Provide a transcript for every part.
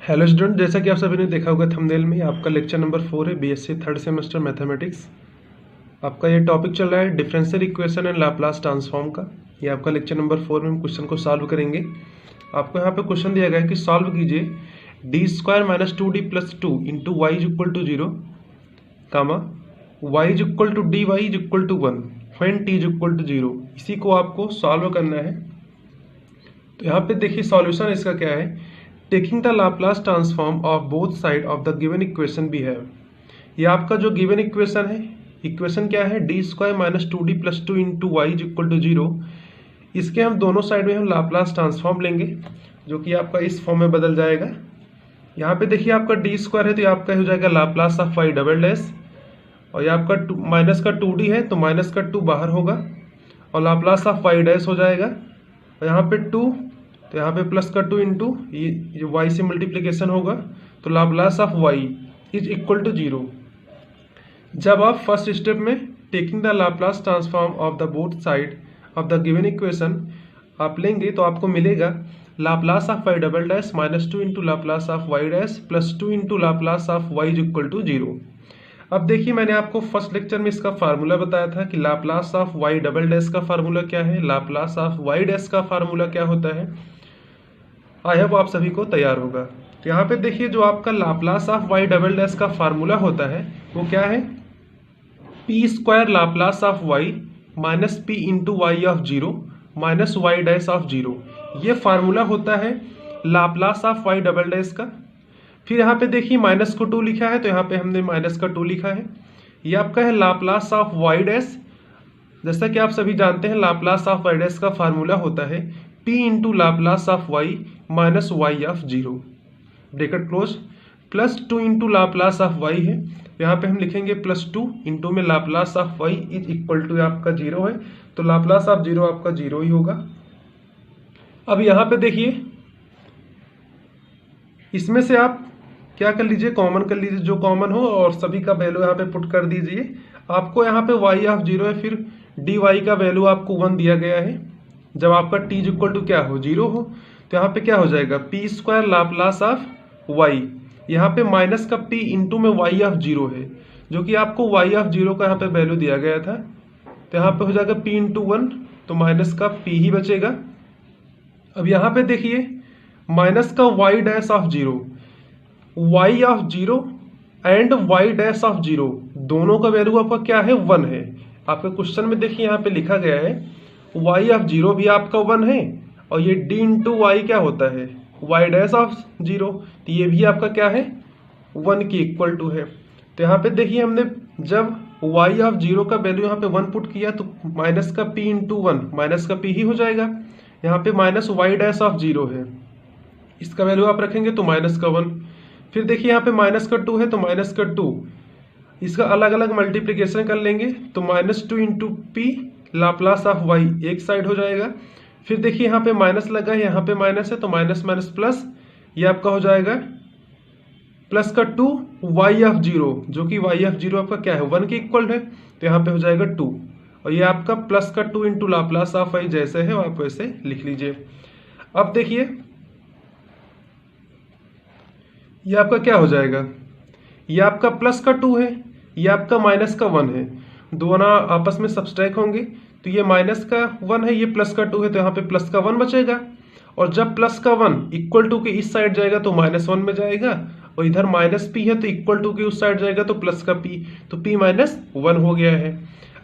Hello student, जैसा कि आप सभी ने देखा होगा थंबनेल में, आपका लेक्चर नंबर 4 है बीएससी थर्ड सेमेस्टर मैथमेटिक्स। आपका ये टॉपिक चल रहा है differential equation and Laplace transform का। ये आपका लेक्चर नंबर 4 में हम क्वेश्चन को सॉल्व करेंगे। आपको यहाँ पे क्वेश्चन दिया गया है कि सॉल्व कीजिए d² - 2d + 2 into Y is equal to 0 comma Y is equal to dy is equal to 1 when t is equal to 0। इसी को आपको सॉल्व करना है। तो यहाँ पे देखिए सॉल्यूशन इसका क्या है। Taking the Laplace transform of both side of the given equation भी है। ये आपका जो गिवन इक्वेशन है, इक्वेशन क्या है d² - 2d + 2 into Y is equal to 0। इसके हम दोनों साइड में हम लाप्लास ट्रांसफॉर्म लेंगे, जो कि आपका इस फॉर्म में बदल जाएगा। यहाँ पे देखिए आपका d² है तो ये आपका हो जाएगा Laplace of y double dash, और ये आपका माइनस का 2d है तो माइनस का 2 बाहर होगा और लाप्लास ऑफ y डैश हो जाएगा। और यहाँ पे 2 तो यहाँ पे प्लस का 2 इंटू ये y से मल्टीप्लिकेशन होगा तो Laplace of y is equal to 0। जब आप फर्स्ट स्टेप में taking the Laplace transform of the both side of the given equation आप लेंगे तो आपको मिलेगा Laplace of y double dash -2 into Laplace of y dash plus 2 into Laplace of y is equal to 0। अब देखिए मैंने आपको फर्स्ट लेक्चर में इसका फार्मूला बताया था कि Laplace of y double dash का फार्मूला क्या है, लाप्लास ऑफ y डैश का फार्मूला क्या होता है। आई होप आप सभी को तैयार होगा। तो यहाँ पे देखिए जो आपका Laplace of y double dash का फार्मूला होता है वो क्या है, p² Laplace of y minus p into Y of 0 minus y dash of 0। ये फार्मूला होता है Laplace of y double dash का। फिर यहाँ पे देखिए माइनस को 2 लिखा है तो यहाँ पे हमने माइनस का 2 लिखा है। ये आपका है लाप्लास ऑफ y डैश। जैसा कि आप सभी जानते हैं लाप्लास ऑफ y डैश का फार्मूला होता है p into Laplace of y minus Y of 0 bracket close plus 2 into Laplace of y है, यहाँ पे हम लिखेंगे प्लस 2 इंटू में Laplace of y is equal to आपका 0 है तो लाप्लास ऑफ 0 आपका 0 ही होगा। अब यहाँ पे देखिए इसमें से आप क्या कर लीजिए, कॉमन कर लीजिए जो कॉमन हो और सभी का वैल्यू यहाँ पे पुट कर दीजिए। आपको यहाँ पे y ऑफ 0 है, फिर dy का वैल्यू आपको 1 दिया गया है। जब आपका t इज इक्वल टू क्या हो 0 हो तो यहाँ पे क्या हो जाएगा p² लाप्लास ऑफ y, यहाँ पे माइनस का p इंटू में y ऑफ 0 है, जो कि आपको y ऑफ 0 का यहाँ पे वैल्यू दिया गया था। तो यहाँ पे हो जाएगा p इंटू 1 तो माइनस का p ही बचेगा। अब यहाँ पे देखिए माइनस का y dash of 0, y of 0 and y dash of 0 दोनों का वैल्यू आपका क्या है 1 है। आपके क्वेश्चन में देखिए यहाँ पे लिखा गया है y ऑफ 0 भी आपका 1 है और ये d इंटू वाई क्या होता है y डैश ऑफ 0, तो ये भी आपका क्या है 1 के इक्वल टू है। तो यहाँ पे देखिए हमने जब y ऑफ 0 का वैल्यू यहाँ पे 1 पुट किया तो माइनस का p इंटू 1 माइनस का p ही हो जाएगा। यहाँ पे माइनस y डैश ऑफ 0 है, इसका वैल्यू आप रखेंगे तो माइनस का 1। फिर देखिए यहाँ पे माइनस का 2 है तो माइनस का 2, इसका अलग अलग मल्टीप्लीकेशन कर लेंगे तो -2 into p Laplace of y एक साइड हो जाएगा। फिर देखिए यहाँ पे माइनस लगा है, यहाँ पे माइनस है तो माइनस माइनस प्लस, ये आपका हो जाएगा प्लस का 2 y ऑफ 0, जो कि y ऑफ 0 आपका क्या है 1 के इक्वल है तो यहाँ पे हो जाएगा 2, और ये आपका प्लस का 2 इंटू लाप्लास ऑफ y जैसे है आप वैसे लिख लीजिए। अब देखिए ये आपका क्या हो जाएगा, ये आपका प्लस का 2 है, ये आपका माइनस का 1 है, दोनों आपस में सब्सट्रैक्ट होंगे तो ये माइनस का 1 है, ये प्लस का 2 है तो यहाँ पे प्लस का 1 बचेगा। और जब प्लस का 1 इक्वल टू के इस साइड जाएगा तो -1 में जाएगा, और इधर माइनस p है तो इक्वल टू के उस साइड जाएगा तो प्लस का p, तो p -1 हो गया है।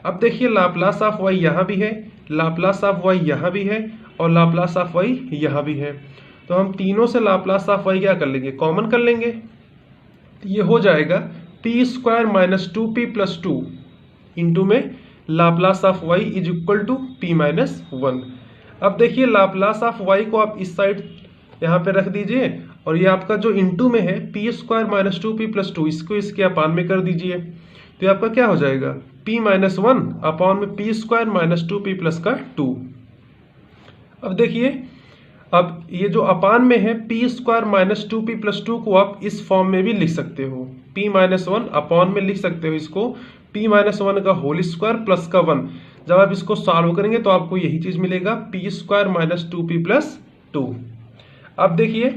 अब देखिए लाप्लास ऑफ y यहाँ भी है, लाप्लास ऑफ y यहाँ भी है और लाप्लास ऑफ y यहाँ भी है। तो हम तीनों से लाप्लास ऑफ y क्या कर लेंगे, कॉमन कर लेंगे। तो ये हो जाएगा p² - 2p + 2 इंटू में Laplace of y is equal to p - 1। अब देखिए लाप्लास ऑफ y को आप इस साइड यहाँ पे रख दीजिए, और ये आपका जो इंटू में है p² - 2p + 2 इसको इसके अपान में कर दीजिए तो ये आपका क्या हो जाएगा p - 1 अपान में p² - 2p + 2। अब देखिए अब ये जो अपान में है p² - 2p + 2 को आप इस फॉर्म में भी लिख सकते हो, p - 1 अपान में लिख सकते हो इसको p - 1 का होल स्क्वायर प्लस का 1। जब आप इसको सॉल्व करेंगे तो आपको यही चीज मिलेगा p² - 2p + 2। अब देखिए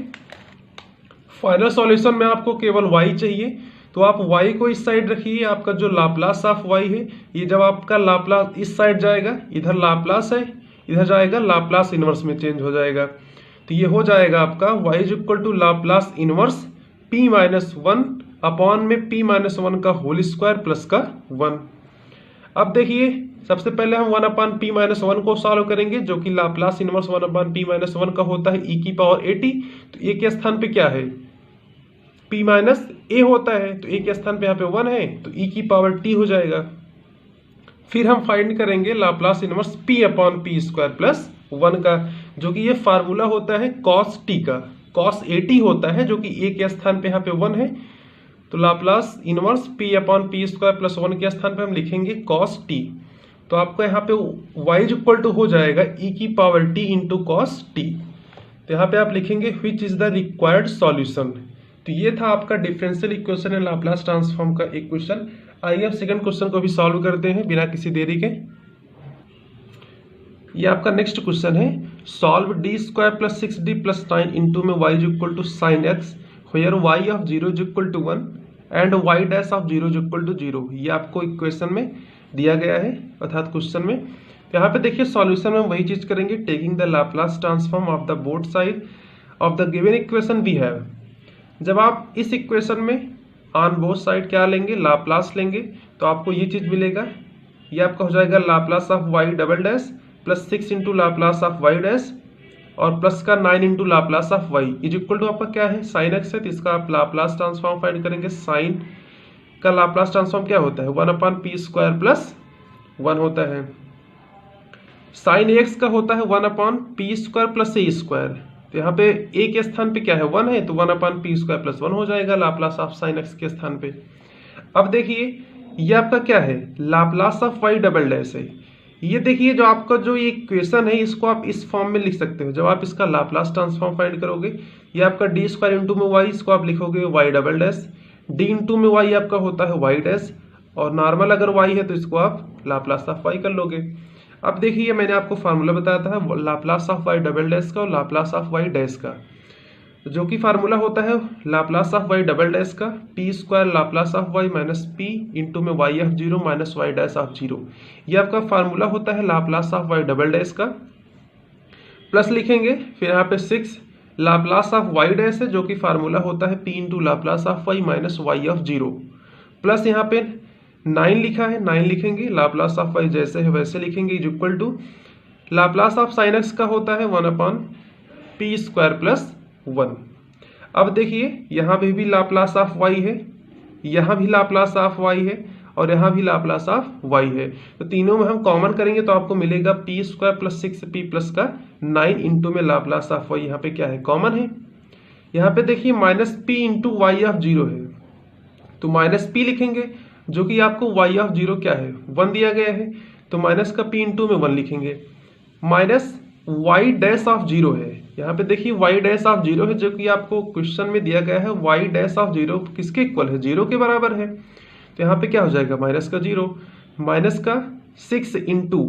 फाइनल सॉल्यूशन में आपको केवल y चाहिए, तो आप y को इस साइड रखिए। आपका जो लाप्लास ऑफ y है, ये जब आपका लाप्लास इस साइड जाएगा, इधर लाप्लास है, इधर जाएगा लाप्लास इनवर्स में चेंज हो जाएगा। तो ये हो जाएगा आपका y is equal to Laplace inverse p minus 1 upon में p माइनस 1 का होल स्क्वायर प्लस का 1। अब देखिए सबसे पहले हम 1 अपान पी माइनस 1 को सॉल्व करेंगे, जो कि लाप्लास इनवर्स 1 अपान पी माइनस 1 का होता है e की पावर at। तो a के स्थान पे क्या है, p माइनस a होता है, तो a के स्थान पे यहाँ पे 1 है, तो e की पावर t हो जाएगा। फिर हम फाइंड करेंगे Laplace inverse p upon P square plus 1 का, जो कि ये फार्मूला होता है cos t का, cos at होता है, जो कि a के स्थान पे यहाँ पे 1 है। तो Laplace inverse p upon P square plus 1 के स्थान पे हम लिखेंगे cos t। तो आपको यहाँ पे y इज इक्वल टू हो जाएगा e की power t into cos t। तो यहाँ पे आप लिखेंगे which is the required solution. तो ये था आपका differential equation and Laplace transform का एक क्वेश्चन। आइए अब सेकंड क्वेश्चन को भी सॉल्व करते हैं बिना किसी देरी के। ये आपका नेक्स्ट क्वेश्चन है, solve D square plus 6d plus 9 into में y is equal to sine X where y of 0 is equal to 1 and y dash of 0 is equal to 0। ये आपको इक्वेशन में दिया गया है, अर्थात क्वेश्चन में। यहाँ पे देखिए सॉल्यूशन में वही चीज करेंगे, taking the Laplace transform of the both side of the given equation we have. जब आप इस इक्वेशन में ऑन बोथ साइड क्या लेंगे, लाप्लास लेंगे, तो आपको ये चीज मिलेगा। ये आपका हो जाएगा Laplace of y double dash plus 6 into Laplace of y dash और प्लस का 9 into Laplace of y is equal to आपका क्या है, साइन एक्स है। तो इसका आप लाप्लास ट्रांसफॉर्म फाइंड करेंगे। साइन का लाप्लास ट्रांसफॉर्म क्या होता है, 1 अपान पी स्क्वायर प्लस 1 होता है। साइन एक्स का होता है 1 अपान पी स्क्वायर प्लस ए स्क्वायर। तो यहाँ पे ए के स्थान पे क्या है, 1 है, तो 1 अपान पी स्क्वायर प्लस 1 हो जाएगा लाप्लास ऑफ साइन एक्स के स्थान पे। अब देखिए ये आपका क्या है, Laplace of Y double dash है। ये देखिए जो आपका जो ये इक्वेशन है, इसको आप इस फॉर्म में लिख सकते हो। जब आप इसका लाप्लास ट्रांसफॉर्म फाइंड करोगे, ये आपका डी स्क्वायर इंटू में वाई, इसको आप लिखोगे Y double dash, D into में वाई आपका होता है वाई डैश, और नॉर्मल अगर वाई है तो इसको आप लाप्लास ऑफ वाई कर लोगे। अब देखिए मैंने आपको फार्मूला बताया था Laplace of Y double dash का और लाप्लास ऑफ वाई डैश का, जो कि फार्मूला होता है Laplace of Y double dash का p square Laplace of Y minus P into में y of 0 minus y dash of 0। ये आपका फार्मूला होता है Laplace of Y double dash का। प्लस लिखेंगे, फिर यहाँ पे 6 लाप्लास ऑफ वाई डैश है, जो कि फार्मूला होता है P into Laplace of Y minus Y of 0। Plus यहाँ पे 9 लिखा है, 9 लिखेंगे, लाप्लास ऑफ वाई जैसे है वैसे लिखेंगे, is equal to Laplace of sine X का होता है 1 अपॉन पी स्क्वायर प्लस 1। अब देखिए यहाँ पे भी लाप्लास ऑफ वाई है, यहाँ भी लाप्लास ऑफ वाई है और यहाँ भी लाप्लास ऑफ वाई है। तो तीनों में हम कॉमन करेंगे तो आपको मिलेगा P square plus 6p plus का 9 इंटू में लाप्लास ऑफ वाई, यहाँ पे क्या है कॉमन है। यहाँ पे देखिए minus P into Y of 0 है, तो माइनस पी लिखेंगे, जो कि आपको वाई ऑफ 0 क्या है 1 दिया गया है, तो माइनस का पी इंटू में 1 लिखेंगे। माइनस वाई डैश ऑफ 0 है, यहाँ पे देखिए वाई डैश ऑफ 0 है, जो कि आपको क्वेश्चन में दिया गया है वाई डैश ऑफ 0 किसके इक्वल है, 0 के बराबर है। तो यहाँ पे क्या हो जाएगा माइनस का 0, माइनस का 6 इंटू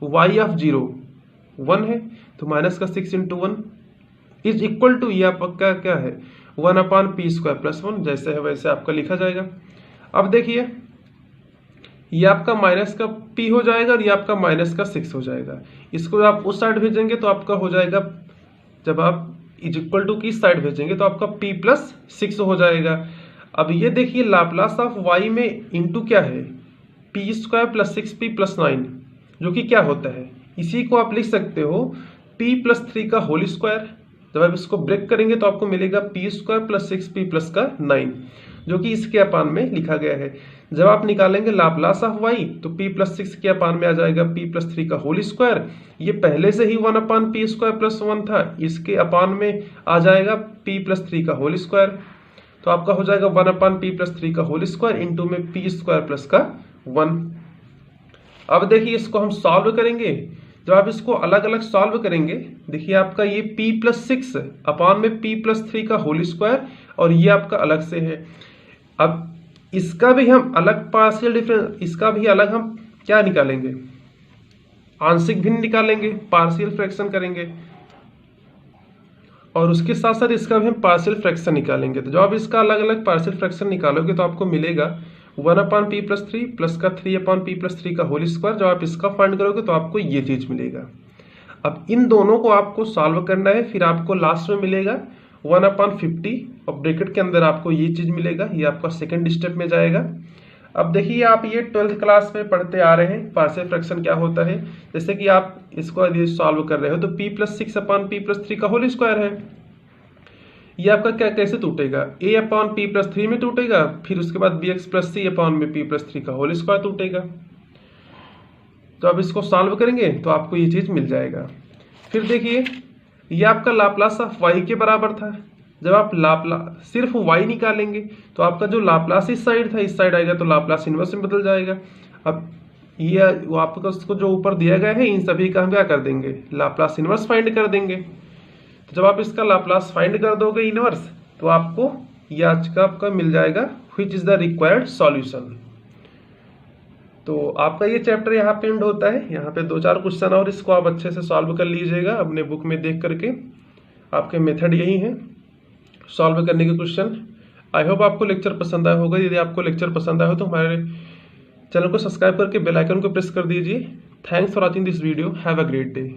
वाई ऑफ 0 1 है, तो माइनस का 6 इंटू 1 इज इक्वल टू ये आपका क्या है 1 अपॉन पी स्क्वायर प्लस 1, जैसे है वैसे आपका लिखा जाएगा। अब देखिए ये आपका माइनस का p हो जाएगा और ये आपका माइनस का 6 हो जाएगा। इसको आप उस साइड भेजेंगे तो आपका हो जाएगा, जब आप इज इक्वल टू की साइड भेजेंगे तो आपका p प्लस 6 हो जाएगा। अब ये देखिए लाप्लास ऑफ y में इंटू क्या है P square plus 6p plus 9, जो कि क्या होता है, इसी को आप लिख सकते हो p प्लस 3 का होल स्क्वायर। जब आप इसको ब्रेक करेंगे तो आपको मिलेगा P square plus 6p plus का 9, जो कि इसके अपान में लिखा गया है। जब आप निकालेंगे लाप्लास ऑफ y तो p प्लस 6 के अपान में आ जाएगा p प्लस 3 का होल स्क्वायर। ये पहले से ही 1 अपान पी स्क्वायर प्लस 1 था, इसके अपान में आ जाएगा p प्लस 3 का होल स्क्वायर। तो आपका हो जाएगा 1 अपान पी प्लस 3 का होल स्क्वायर इंटू में p स्क्वायर प्लस का 1। अब देखिए इसको हम सॉल्व करेंगे। जब आप इसको अलग अलग सॉल्व करेंगे, देखिए आपका ये p प्लस 6 अपान में p प्लस 3 का होल स्क्वायर और ये आपका अलग से है। अब इसका भी हम अलग पार्शियल डिफरेंस, इसका भी अलग हम क्या निकालेंगे, आंशिक भिन्न निकालेंगे, पार्शियल फ्रैक्शन करेंगे। और उसके साथ साथ इसका भी हम पार्शियल फ्रैक्शन निकालेंगे। तो जब आप इसका अलग अलग पार्शियल फ्रैक्शन निकालोगे तो आपको मिलेगा 1/p+3 प्लस का 3/p+3 का होल स्क्वायर। जब आप इसका फाइंड करोगे तो आपको ये चीज मिलेगा। अब इन दोनों को आपको सॉल्व करना है, फिर आपको लास्ट में मिलेगा 1/50 और ब्रैकेट के अंदर आपको ये चीज मिलेगा। ये आपका सेकंड स्टेप में जाएगा। अब देखिए आप ये 12th क्लास में पढ़ते आ रहे हैं पार्शियल फ्रैक्शन क्या होता है। जैसे कि आप इसको यदि सॉल्व कर रहे हो तो p+6/p+3 का होल स्क्वायर है। ये आपका क्या कैसे टूटेगा, a/p+3 में टूटेगा, फिर उसके बाद bx+c/p+3 का होल स्क्वायर टूटेगा। तो आप इसको सॉल्व करेंगे तो आपको ये चीज मिल जाएगा। फिर देखिए ये आपका लाप्लास ऑफ y के बराबर था। जब आप लाप्लास सिर्फ y निकालेंगे तो आपका जो लाप्लास इस साइड था इस साइड आएगा तो लाप्लास इनवर्स में बदल जाएगा। अब ये आपका उसको जो ऊपर दिया गया है इन सभी का हम क्या कर देंगे, लाप्लास इनवर्स फाइंड कर देंगे। तो जब आप इसका लाप्लास फाइंड कर दोगे इनवर्स तो आपको ये आज का आपका मिल जाएगा which is the required solution. तो आपका ये चैप्टर यहाँ पे एंड होता है। यहाँ पे 2-4 क्वेश्चन और इसको आप अच्छे से सॉल्व कर लीजिएगा अपने बुक में देख करके। आपके मेथड यही है सॉल्व करने के क्वेश्चन। आई होप आपको लेक्चर पसंद आया होगा। यदि आपको लेक्चर पसंद आया हो तो हमारे चैनल को सब्सक्राइब करके बेल आइकन को प्रेस कर दीजिए। Thanks for watching this video. Have a great day.